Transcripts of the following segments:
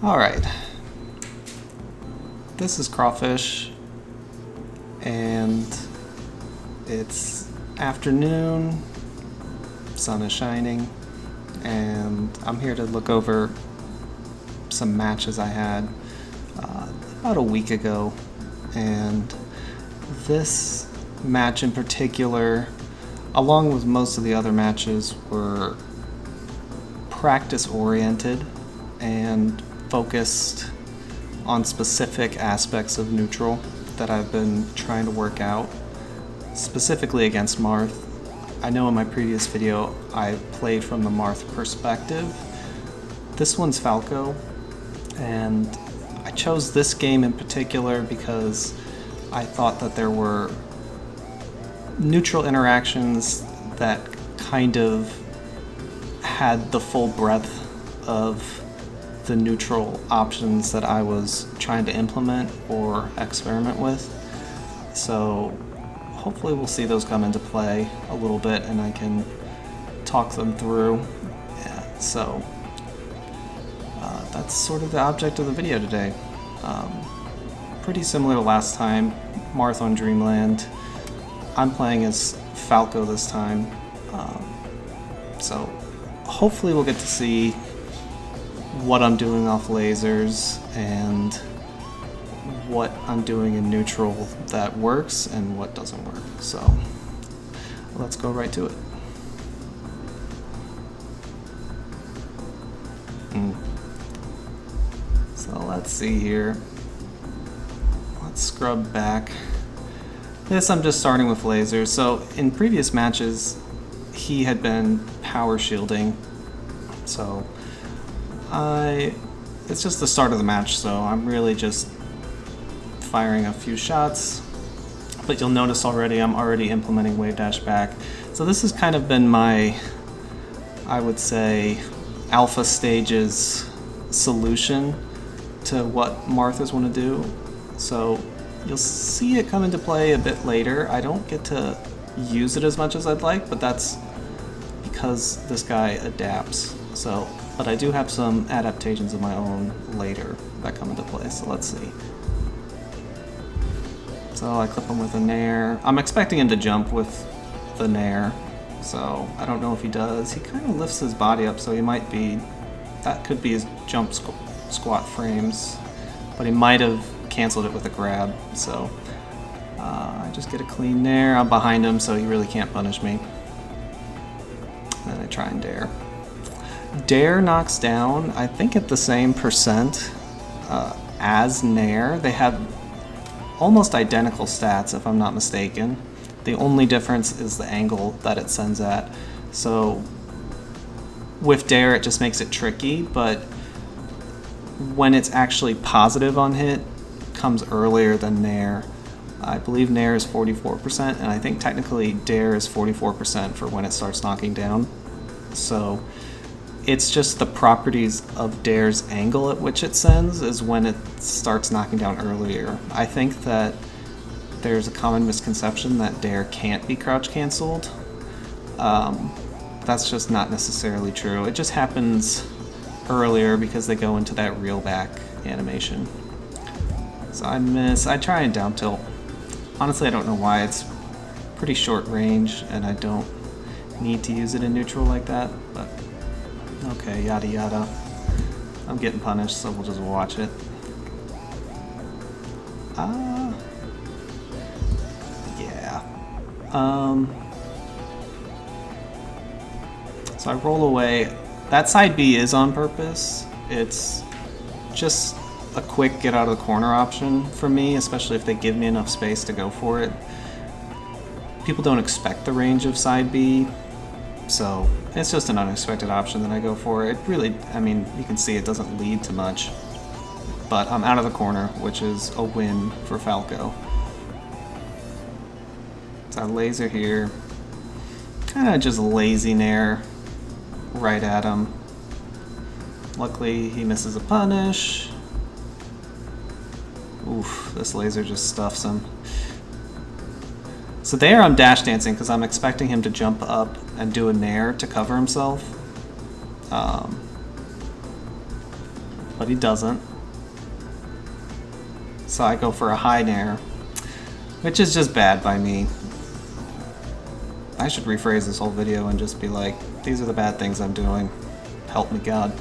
Alright, this is Crawfish, and it's afternoon, sun is shining, and I'm here to look over some matches I had about a week ago. And this match in particular, along with most of the other matches, were practice oriented and focused on specific aspects of neutral that I've been trying to work out, specifically against Marth. I know in my previous video I played from the Marth perspective. This one's Falco, and I chose this game in particular because I thought that there were neutral interactions that kind of had the full breadth of the neutral options that I was trying to implement or experiment with. So hopefully we'll see those come into play a little bit and I can talk them through. Yeah, so that's sort of the object of the video today. Pretty similar to last time, Marth on Dreamland. I'm playing as Falco this time. So hopefully we'll get to see what I'm doing off lasers and what I'm doing in neutral that works and what doesn't work. So let's go right to it. So let's see here. Let's scrub back. This I'm just starting with lasers. So in previous matches he had been power shielding. So it's just the start of the match, so I'm really just firing a few shots. But you'll notice already I'm already implementing wave dash back. So this has kind of been my, I would say, alpha stages solution to what Marthas want to do. So you'll see it come into play a bit later. I don't get to use it as much as I'd like, but that's because this guy adapts. But I do have some adaptations of my own later that come into play, so let's see. So I clip him with a nair. I'm expecting him to jump with the nair, so I don't know if he does. He kind of lifts his body up, so he might be, that could be his jump squat frames, but he might have canceled it with a grab, so I just get a clean nair. I'm behind him, so he really can't punish me. And I try and dare. Dare knocks down, I think, at the same percent as Nair. They have almost identical stats, if I'm not mistaken. The only difference is the angle that it sends at. So with Dare, it just makes it tricky, but when it's actually positive on hit, comes earlier than Nair. I believe Nair is 44%, and I think technically Dare is 44% for when it starts knocking down. So it's just the properties of Dare's angle at which it sends is when it starts knocking down earlier. I think that there's a common misconception that Dare can't be crouch canceled. That's just not necessarily true. It just happens earlier because they go into that reel back animation. So I miss. I try and down tilt. Honestly, I don't know why. It's pretty short range and I don't need to use it in neutral like that, but okay, yada yada. I'm getting punished, so we'll just watch it. Yeah. So I roll away. That side B is on purpose. It's just a quick get out of the corner option for me, especially if they give me enough space to go for it. People don't expect the range of side B, so it's just an unexpected option that I go for. It really, I mean, you can see it doesn't lead to much, but I'm out of the corner, which is a win for Falco. So I laser here, kind of just lazy nair right at him. Luckily, he misses a punish. Oof, this laser just stuffs him. So there I'm dash dancing because I'm expecting him to jump up and do a nair to cover himself. but he doesn't. So I go for a high nair, which is just bad by me. I should rephrase this whole video and just be like, these are the bad things I'm doing. Help me God.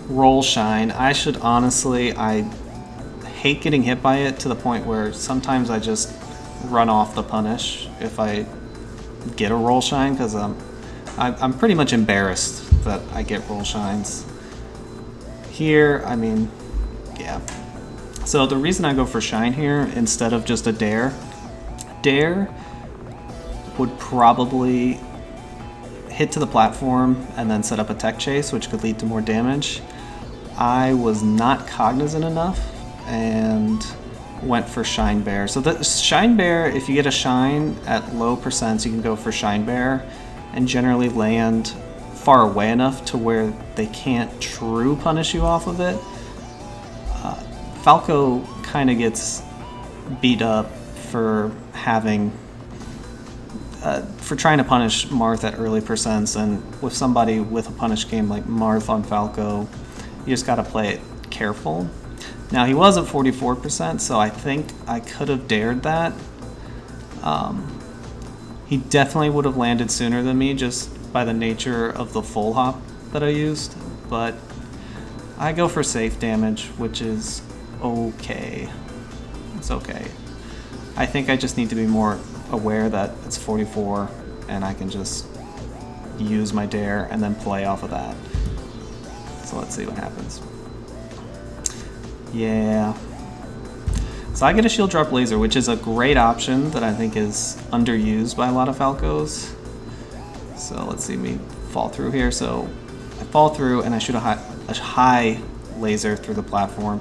Roll shine. I should honestly, I hate getting hit by it to the point where sometimes I just run off the punish if I get a roll shine, because I'm pretty much embarrassed that I get roll shines. Here, I mean, yeah. So the reason I go for shine here instead of just a dare would probably hit to the platform and then set up a tech chase, which could lead to more damage. I was not cognizant enough and went for shine bear. So the shine bear, if you get a shine at low percents, you can go for shine bear and generally land far away enough to where they can't true punish you off of it. Falco kind of gets beat up for having for trying to punish Marth at early percents, and with somebody with a punish game like Marth on Falco, you just got to play it careful. Now he was at 44%, so I think I could have dared that. He definitely would have landed sooner than me just by the nature of the full hop that I used, but I go for safe damage, which is okay. It's okay. I think I just need to be more aware that it's 44 and I can just use my dare and then play off of that. So let's see what happens. Yeah. So I get a shield drop laser, which is a great option that I think is underused by a lot of Falcos. So let's see me fall through here. So I fall through and I shoot a high laser through the platform,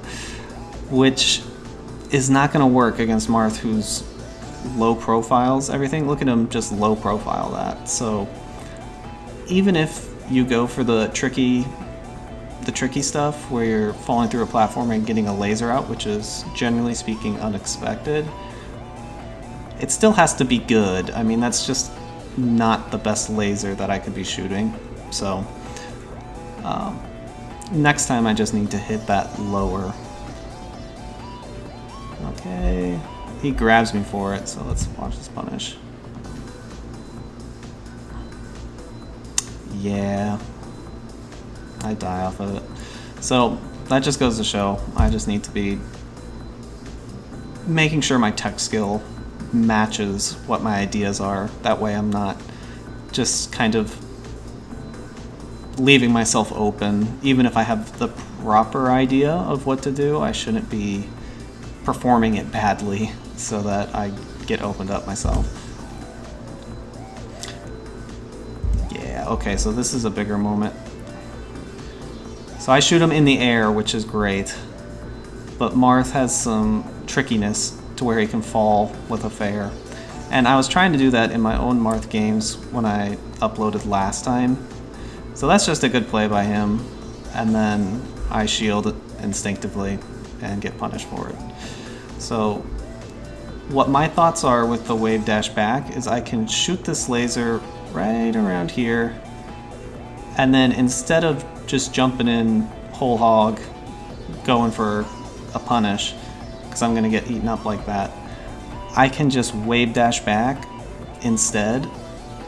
which is not going to work against Marth, who's low profiles everything. Look at him just low profile that. So even if you go for the tricky stuff where you're falling through a platform and getting a laser out, which is generally speaking unexpected, it still has to be good. I mean, that's just not the best laser that I could be shooting. So next time I just need to hit that lower. Okay, he grabs me for it, so let's watch this punish. Yeah, I die off of it. So that just goes to show I just need to be making sure my tech skill matches what my ideas are. That way I'm not just kind of leaving myself open. Even if I have the proper idea of what to do, I shouldn't be performing it badly so that I get opened up myself. Yeah, okay, so this is a bigger moment. So I shoot him in the air, which is great, but Marth has some trickiness to where he can fall with a fair. And I was trying to do that in my own Marth games when I uploaded last time. So that's just a good play by him, and then I shield it instinctively and get punished for it. So what my thoughts are with the wave dash back is I can shoot this laser right around here, and then instead of just jumping in whole hog going for a punish, because I'm going to get eaten up like that, I can just wave dash back instead,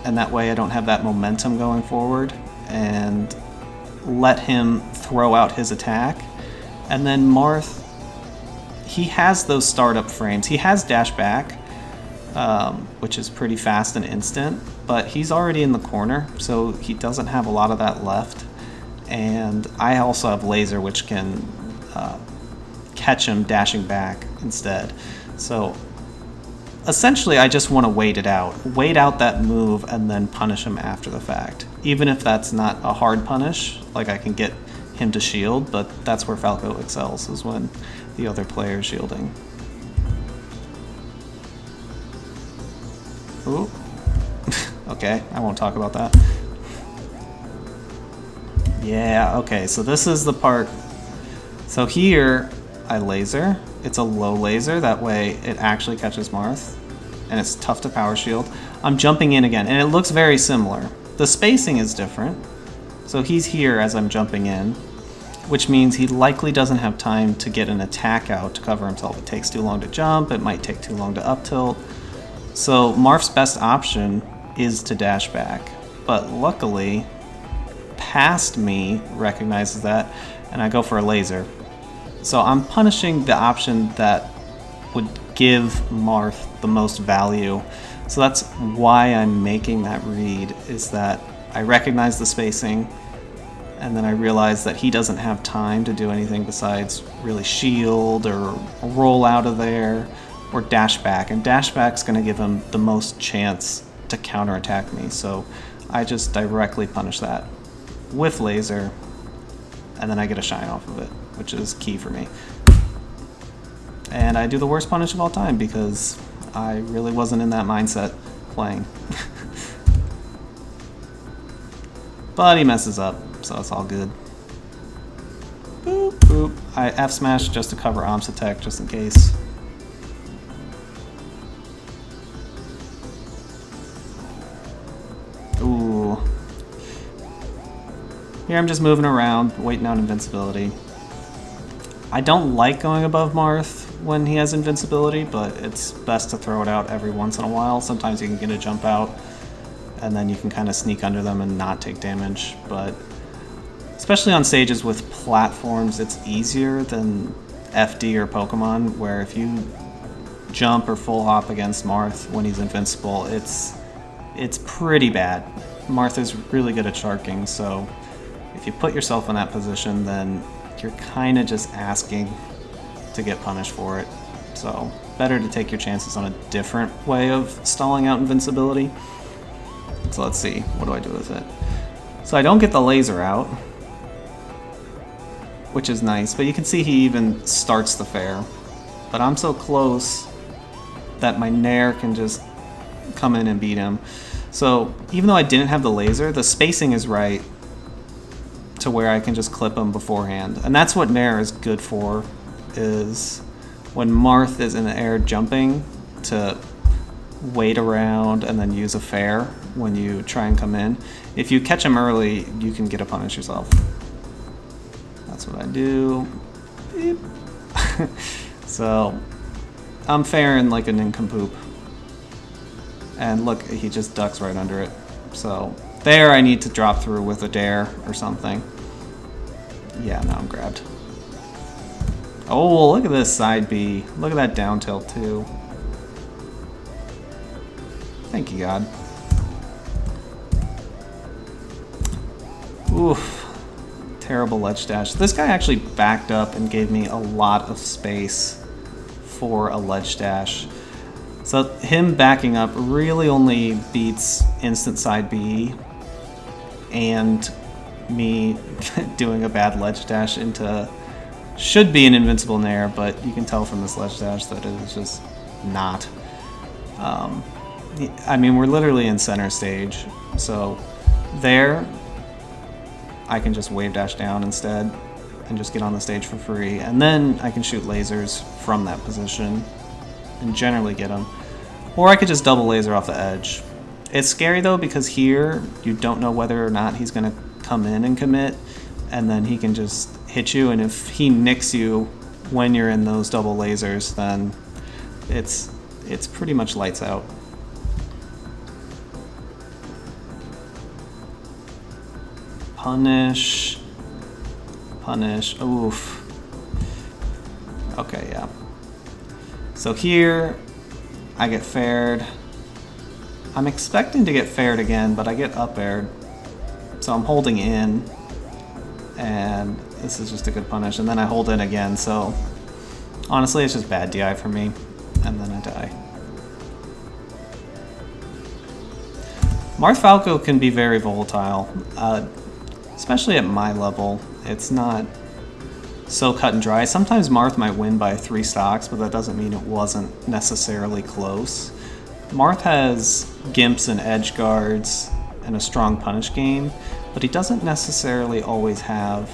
and that way I don't have that momentum going forward, and let him throw out his attack. And then Marth, he has those startup frames. He has dash back, which is pretty fast and instant, but he's already in the corner, so he doesn't have a lot of that left. And I also have laser, which can catch him dashing back instead. So essentially I just want to wait out that move and then punish him after the fact. Even if that's not a hard punish, like I can get him to shield, but that's where Falco excels, is when the other player is shielding. Ooh. Okay, I won't talk about that. Yeah, okay, so this is the part. So here, I laser. It's a low laser, that way it actually catches Marth, and it's tough to power shield. I'm jumping in again, and it looks very similar. The spacing is different. So he's here as I'm jumping in, which means he likely doesn't have time to get an attack out to cover himself. It takes too long to jump, it might take too long to up tilt. So Marth's best option is to dash back, but luckily past me recognizes that, and I go for a laser. So I'm punishing the option that would give Marth the most value. So that's why I'm making that read, is that I recognize the spacing, and then I realize that he doesn't have time to do anything besides really shield or roll out of there or dash back. And dash back's going to give him the most chance to counterattack me. So I just directly punish that with laser, and then I get a shine off of it, which is key for me. And I do the worst punish of all time because I really wasn't in that mindset playing. But he messes up, so it's all good. Boop, boop. I F-smash just to cover Om's attack, just in case. Ooh. Here I'm just moving around, waiting out invincibility. I don't like going above Marth when he has invincibility, but it's best to throw it out every once in a while. Sometimes you can get a jump out, and then you can kind of sneak under them and not take damage. But especially on stages with platforms, it's easier than FD or Pokemon, where if you jump or full hop against Marth when he's invincible, it's pretty bad. Marth is really good at sharking, so if you put yourself in that position, then you're kind of just asking to get punished for it. So better to take your chances on a different way of stalling out invincibility. So let's see, what do I do with it? So I don't get the laser out, which is nice, but you can see he even starts the fair. But I'm so close that my Nair can just come in and beat him. So even though I didn't have the laser, the spacing is right to where I can just clip him beforehand. And that's what Nair is good for, is when Marth is in the air jumping, to wait around and then use a fair when you try and come in. If you catch him early, you can get a punish yourself. That's what I do. Beep. So I'm fairing like a nincompoop. And look, he just ducks right under it. So there I need to drop through with a dare or something. Yeah, now I'm grabbed. Oh, look at this side B. Look at that down tilt too. Thank you, God. Oof. Terrible ledge dash. This guy actually backed up and gave me a lot of space for a ledge dash. So him backing up really only beats instant side B and me doing a bad ledge dash into should be an invincible Nair, but you can tell from this ledge dash that it is just not. I mean, we're literally in center stage, so there I can just wave dash down instead and just get on the stage for free, and then I can shoot lasers from that position and generally get them. Or I could just double laser off the edge. It's scary though, because here you don't know whether or not he's going to come in and commit, and then he can just hit you, and if he nicks you when you're in those double lasers, then it's pretty much lights out. Punish. Punish. Oof. Okay, yeah. So here I get faired. I'm expecting to get faired again, but I get up aired. So I'm holding in, and this is just a good punish, and then I hold in again, so honestly it's just bad DI for me, and then I die. Marth Falco can be very volatile, especially at my level. It's not so cut and dry. Sometimes Marth might win by 3 stocks, but that doesn't mean it wasn't necessarily close. Marth has gimps and edge guards and a strong punish game, but he doesn't necessarily always have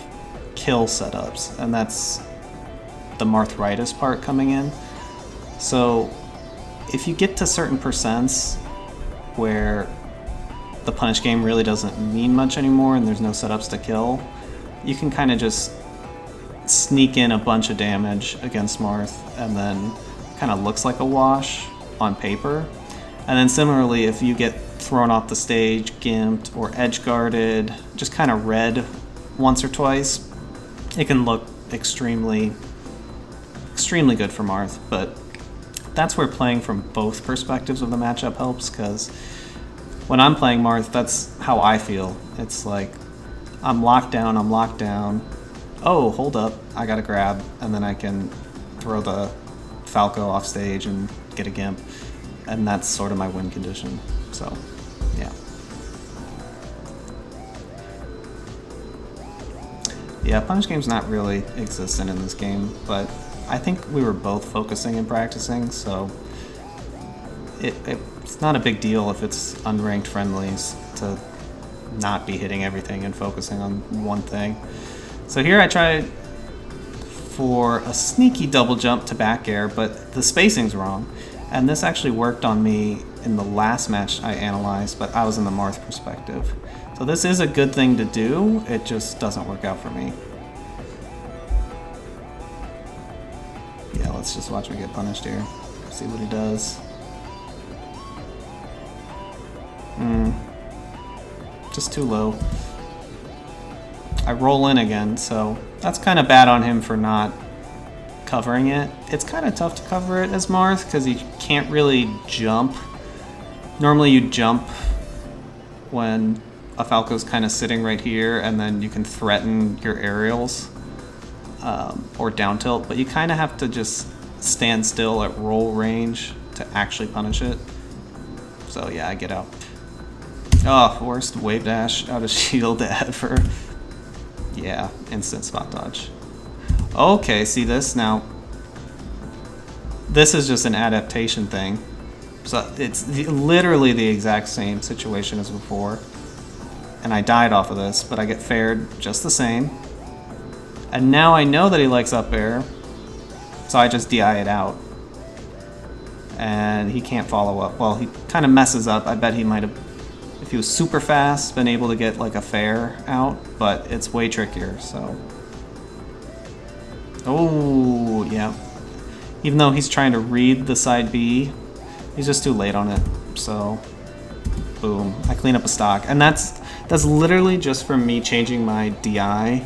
kill setups, and that's the Marthritis part coming in. So if you get to certain percents where the punish game really doesn't mean much anymore and there's no setups to kill, you can kind of just sneak in a bunch of damage against Marth, and then kind of looks like a wash on paper. And then similarly, if you get thrown off the stage, gimped, or edge guarded, just kind of red once or twice, it can look extremely good for Marth. But that's where playing from both perspectives of the matchup helps, because when I'm playing Marth, that's how I feel. It's like, I'm locked down. Oh, hold up, I gotta grab, and then I can throw the Falco off stage and get a gimp. And that's sort of my win condition, so, yeah. Yeah, punish game's not really existent in this game, but I think we were both focusing and practicing, so it's not a big deal if it's unranked friendlies to not be hitting everything and focusing on one thing. So here I tried for a sneaky double jump to back air, but the spacing's wrong. And this actually worked on me in the last match I analyzed, but I was in the Marth perspective. So this is a good thing to do, it just doesn't work out for me. Yeah, let's just watch me get punished here. See what he does. Just too low. I roll in again, so that's kind of bad on him for not covering it. It's kind of tough to cover it as Marth because you can't really jump. Normally you jump when a Falco's kind of sitting right here, and then you can threaten your aerials or down tilt, but you kind of have to just stand still at roll range to actually punish it. So yeah, I get out. Oh, worst wave dash out of shield ever. Yeah, instant spot dodge. Okay, see this? Now, this is just an adaptation thing. So it's literally the exact same situation as before. And I died off of this, but I get fared just the same. And now I know that he likes up air, so I just DI it out. And he can't follow up. Well, he kind of messes up. I bet he might have, if he was super fast, been able to get like a fair out, but it's way trickier, so. Oh, yeah. Even though he's trying to read the side B, he's just too late on it, so boom. I clean up a stock. And that's literally just from me changing my DI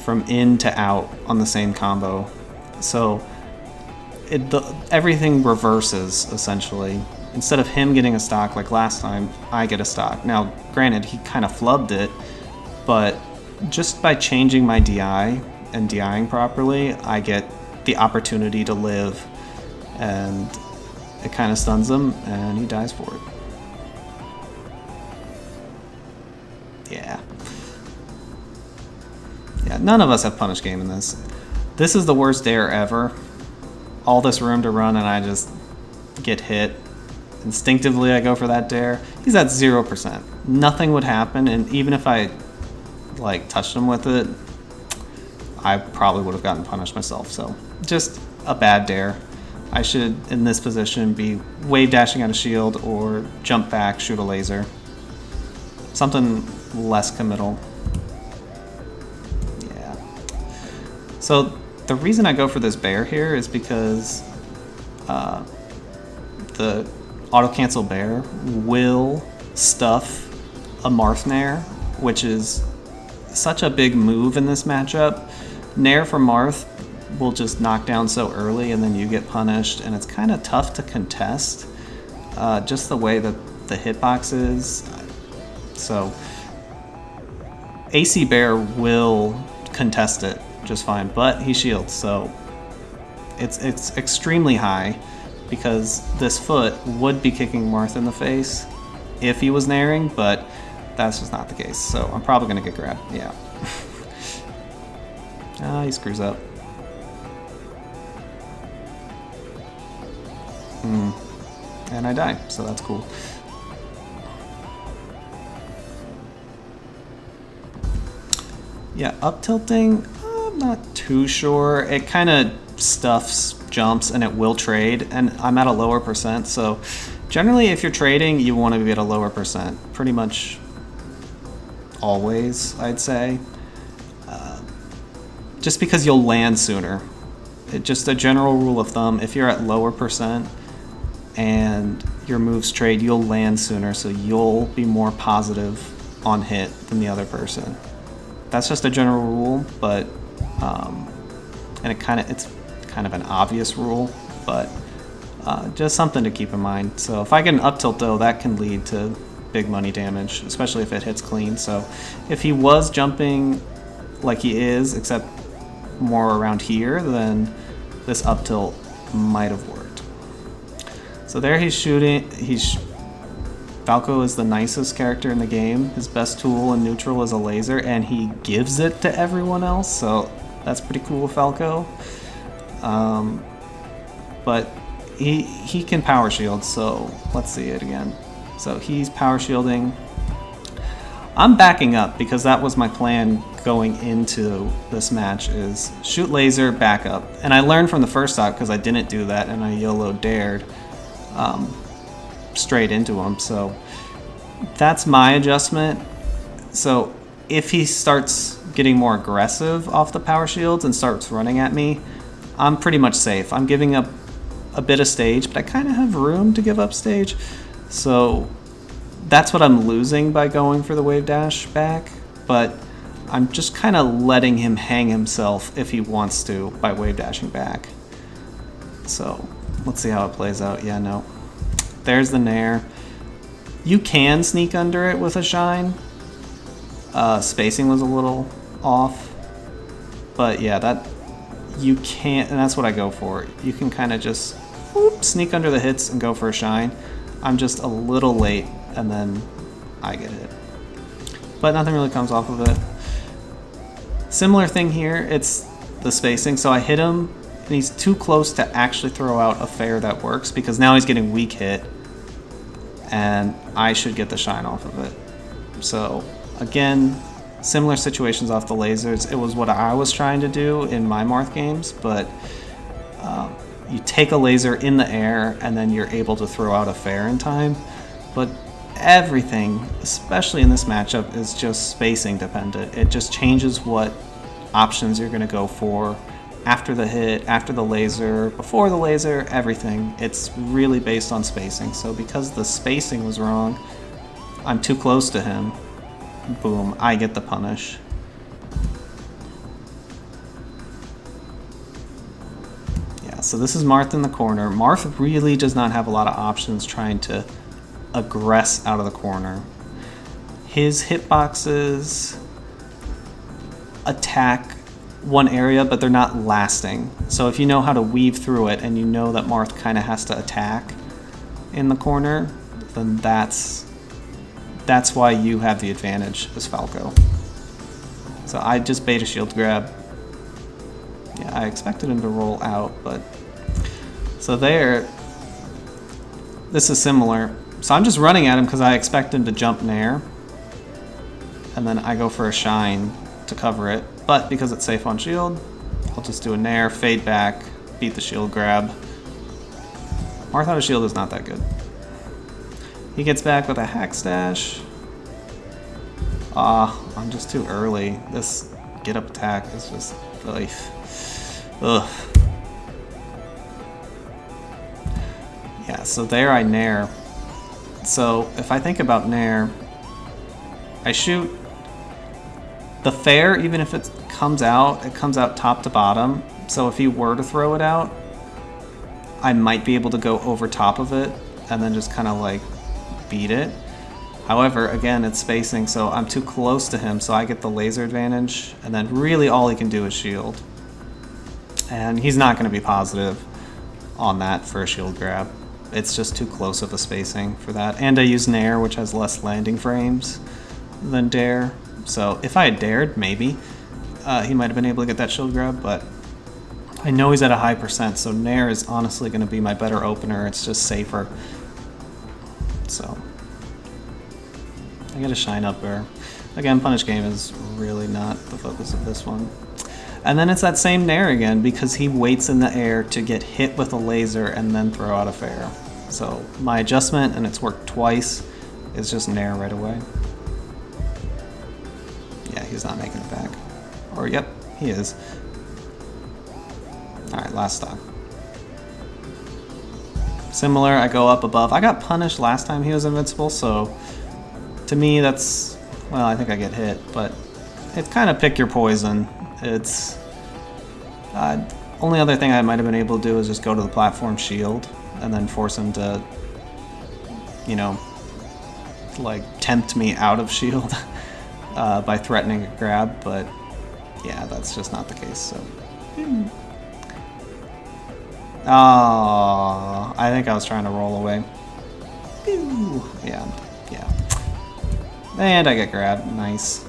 from in to out on the same combo. So everything reverses, essentially. Instead of him getting a stock like last time, I get a stock. Now, granted, he kind of flubbed it, but just by changing my DI and DIing properly, I get the opportunity to live, and it kind of stuns him, and he dies for it. Yeah. Yeah, none of us have punish game in this. This is the worst dare ever. All this room to run, and I just get hit. Instinctively, I go for that dare. He's at 0%. Nothing would happen, and even if I like touched him with it, I probably would have gotten punished myself. So just a bad dare. I should, in this position, be wave dashing out of shield or jump back, shoot a laser. Something less committal. Yeah. So the reason I go for this bear here is because the auto-cancel bear will stuff a Marth Nair, which is such a big move in this matchup. Nair for Marth will just knock down so early, and then you get punished, and it's kind of tough to contest, just the way that the hitbox is. So AC Bear will contest it just fine, but he shields, so it's extremely high, because this foot would be kicking Marth in the face if he was nairing, but that's just not the case. So I'm probably gonna get grabbed, yeah. He screws up. And I die, so that's cool. Yeah, up tilting, I'm not too sure. It kind of stuffs jumps, and it will trade, and I'm at a lower percent, so generally if you're trading, you want to be at a lower percent. Pretty much always, I'd say. just because you'll land sooner. Just a general rule of thumb, if you're at lower percent and your moves trade, you'll land sooner, so you'll be more positive on hit than the other person. That's just a general rule, but and it's kind of an obvious rule, but just something to keep in mind. So if I get an up tilt though, that can lead to big money damage, especially if it hits clean. So if he was jumping like he is, except more around here, then this up tilt might have worked. So there he's shooting. Falco is the nicest character in the game. His best tool in neutral is a laser, and he gives it to everyone else, so that's pretty cool, Falco. But he can power shield, so let's see it again. So he's power shielding. I'm backing up because that was my plan going into this match, is shoot laser, back up. And I learned from the first stock because I didn't do that and I YOLO dared straight into him. So that's my adjustment. So if he starts getting more aggressive off the power shields and starts running at me, I'm pretty much safe. I'm giving up a bit of stage, but I kind of have room to give up stage. So that's what I'm losing by going for the wave dash back, but I'm just kind of letting him hang himself if he wants to by wave dashing back. So let's see how it plays out. Yeah, no. There's the Nair. You can sneak under it with a shine. Spacing was a little off, but yeah, that you can't, and that's what I go for. You can kind of just sneak under the hits and go for a shine. I'm just a little late, and then I get hit. But nothing really comes off of it. Similar thing here, it's the spacing. So I hit him, and he's too close to actually throw out a fair that works, because now he's getting weak hit, and I should get the shine off of it. So again, similar situations off the lasers. It was what I was trying to do in my Marth games, but you take a laser in the air and then you're able to throw out a fair in time. But everything, especially in this matchup, is just spacing dependent. It just changes what options you're going to go for after the hit, after the laser, before the laser, everything. It's really based on spacing. So because the spacing was wrong, I'm too close to him. Boom, I get the punish. Yeah, so this is Marth in the corner. Marth really does not have a lot of options trying to aggress out of the corner. His hitboxes attack one area, but they're not lasting. So if you know how to weave through it and you know that Marth kind of has to attack in the corner, then that's why you have the advantage as Falco. So I just bait a shield grab. Yeah, I expected him to roll out, but... So there, this is similar. So I'm just running at him because I expect him to jump Nair. And then I go for a shine to cover it. But because it's safe on shield, I'll just do a Nair, fade back, beat the shield grab. Marth out of shield is not that good. He gets back with a hack stash. I'm just too early. This get up attack is just ugh. Yeah, so there I Nair. So if I think about Nair, I shoot the fair, even if it comes out top to bottom. So if he were to throw it out, I might be able to go over top of it and then just kind of like beat it. However, again, it's spacing, so I'm too close to him, so I get the laser advantage, and then really all he can do is shield. And he's not going to be positive on that for a shield grab. It's just too close of a spacing for that. And I use Nair, which has less landing frames than Dare. So if I had dared, maybe he might have been able to get that shield grab, but I know he's at a high percent, so Nair is honestly going to be my better opener. It's just safer. So I get a shine up there. Again, punish game is really not the focus of this one. And then it's that same Nair again, because he waits in the air to get hit with a laser and then throw out a fair. So my adjustment, and it's worked twice, is just Nair right away. Yeah, he's not making it back. Or, yep, he is. Alright, last stock. Similar, I go up above. I got punished last time he was invincible, so to me that's, well, I think I get hit, but it's kind of pick your poison. It's only other thing I might have been able to do is just go to the platform shield and then force him to, you know, like tempt me out of shield by threatening a grab, but yeah, that's just not the case. So oh, I think I was trying to roll away. Yeah. And I get grabbed. Nice.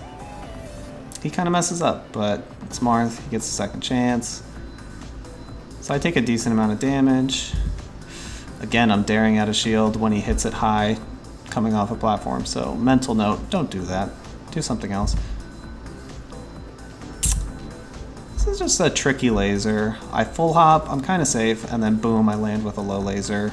He kind of messes up, but it's Marth. He gets a second chance. So I take a decent amount of damage. Again, I'm daring out a shield when he hits it high, coming off a platform. So mental note, don't do that. Do something else. This is just a tricky laser. I full hop, I'm kind of safe, and then boom, I land with a low laser.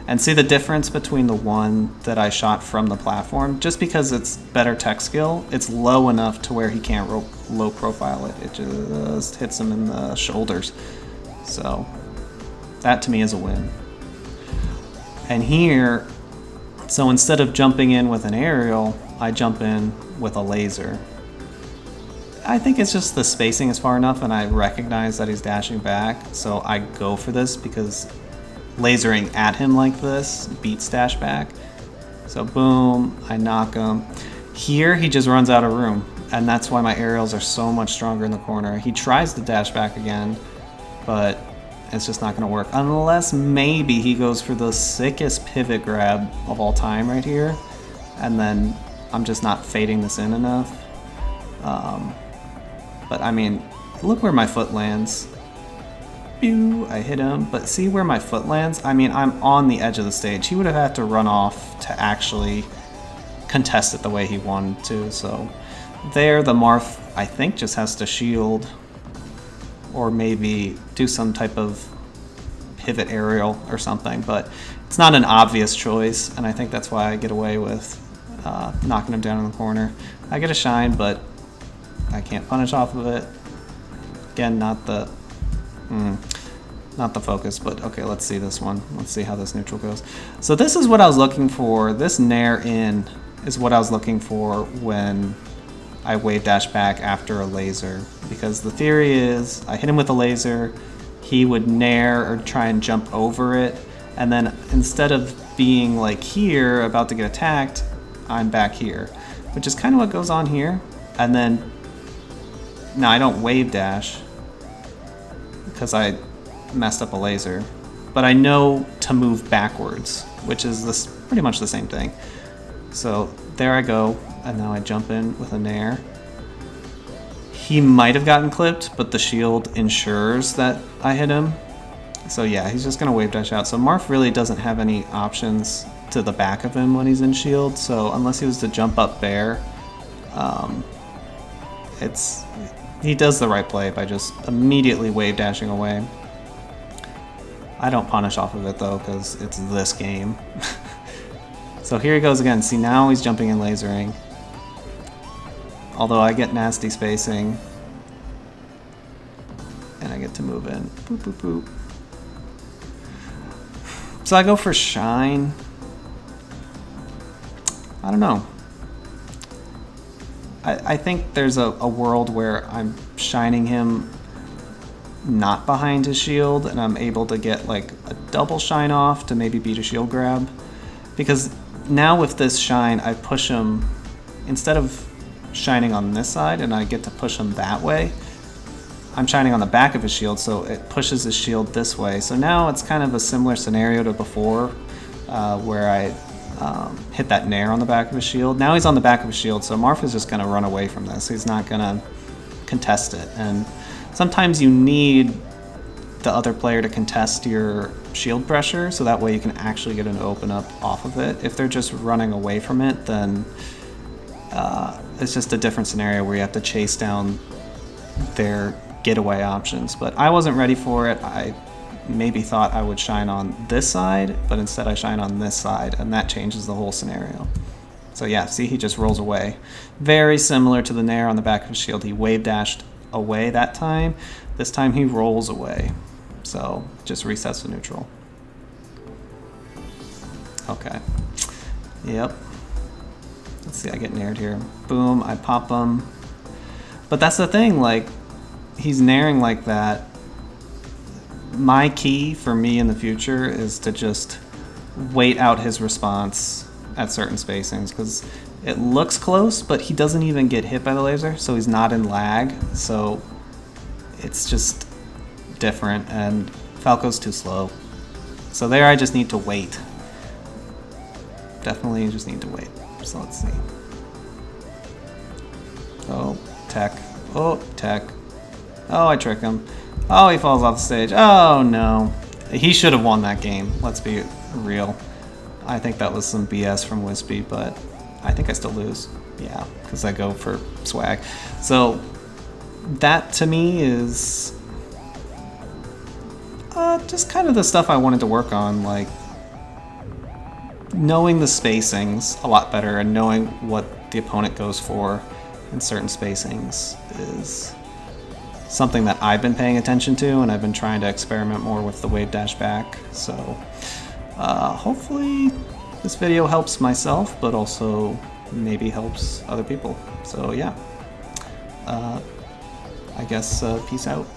And see the difference between the one that I shot from the platform? Just because it's better tech skill, it's low enough to where he can't low profile it. It just hits him in the shoulders. So that to me is a win. And here, so instead of jumping in with an aerial, I jump in with a laser. I think it's just the spacing is far enough and I recognize that he's dashing back, so I go for this because lasering at him like this beats dash back. So boom, I knock him. Here he just runs out of room, and that's why my aerials are so much stronger in the corner. He tries to dash back again, but it's just not going to work unless maybe he goes for the sickest pivot grab of all time right here, and then I'm just not fading this in enough. But I mean, look where my foot lands. Pew, I hit him, but see where my foot lands? I mean, I'm on the edge of the stage. He would have had to run off to actually contest it the way he wanted to, so there the Marth, I think, just has to shield or maybe do some type of pivot aerial or something, but it's not an obvious choice, and I think that's why I get away with knocking him down in the corner. I get a shine, but I can't punish off of it. Again, not the focus, but okay, let's see this one. Let's see how this neutral goes. So this is what I was looking for. This nair in is what I was looking for when I wave dash back after a laser, because the theory is I hit him with a laser, he would nair or try and jump over it, and then instead of being like here about to get attacked, I'm back here, which is kind of what goes on here. And then now I don't wave dash because I messed up a laser, but I know to move backwards, which is pretty much the same thing. So there I go, and now I jump in with a nair. He might have gotten clipped, but the shield ensures that I hit him. So yeah, he's just gonna wave dash out. So Marth really doesn't have any options to the back of him when he's in shield, so unless he was to jump up there, he does the right play by just immediately wave dashing away. I don't punish off of it though, because it's this game. So here he goes again. See, now he's jumping and lasering. Although I get nasty spacing. And I get to move in. Boop, boop, boop. So I go for shine. I don't know. I think there's a world where I'm shining him not behind his shield, and I'm able to get like a double shine off to maybe beat a shield grab. Because now with this shine, I push him, instead of shining on this side and I get to push him that way, I'm shining on the back of his shield, so it pushes his shield this way. So now it's kind of a similar scenario to before, where I hit that nair on the back of his shield. Now he's on the back of his shield, so Marth is just going to run away from this. He's not going to contest it. And sometimes you need the other player to contest your shield pressure, so that way you can actually get an open up off of it. If they're just running away from it, then it's just a different scenario where you have to chase down their getaway options. But I wasn't ready for it. I maybe thought I would shine on this side, but instead I shine on this side, and that changes the whole scenario. So yeah, see, he just rolls away. Very similar to the nair on the back of his shield. He wave dashed away that time. This time he rolls away. So just resets to neutral. Okay. Yep. Let's see, I get nared here. Boom, I pop him. But that's the thing, like, he's naring like that. My key for me in the future is to just wait out his response at certain spacings, because it looks close, but he doesn't even get hit by the laser, so he's not in lag. So it's just different, and Falco's too slow. So there I just need to wait. Definitely just need to wait. So let's see. Oh, tech. Oh, tech. Oh, I trick him. Oh, he falls off the stage. Oh, no. He should have won that game. Let's be real. I think that was some BS from Wispy, but I think I still lose. Yeah, because I go for swag. So that to me is just kind of the stuff I wanted to work on, like knowing the spacings a lot better and knowing what the opponent goes for in certain spacings is something that I've been paying attention to, and I've been trying to experiment more with the wave dash back. So hopefully this video helps myself, but also maybe helps other people. So yeah, I guess peace out.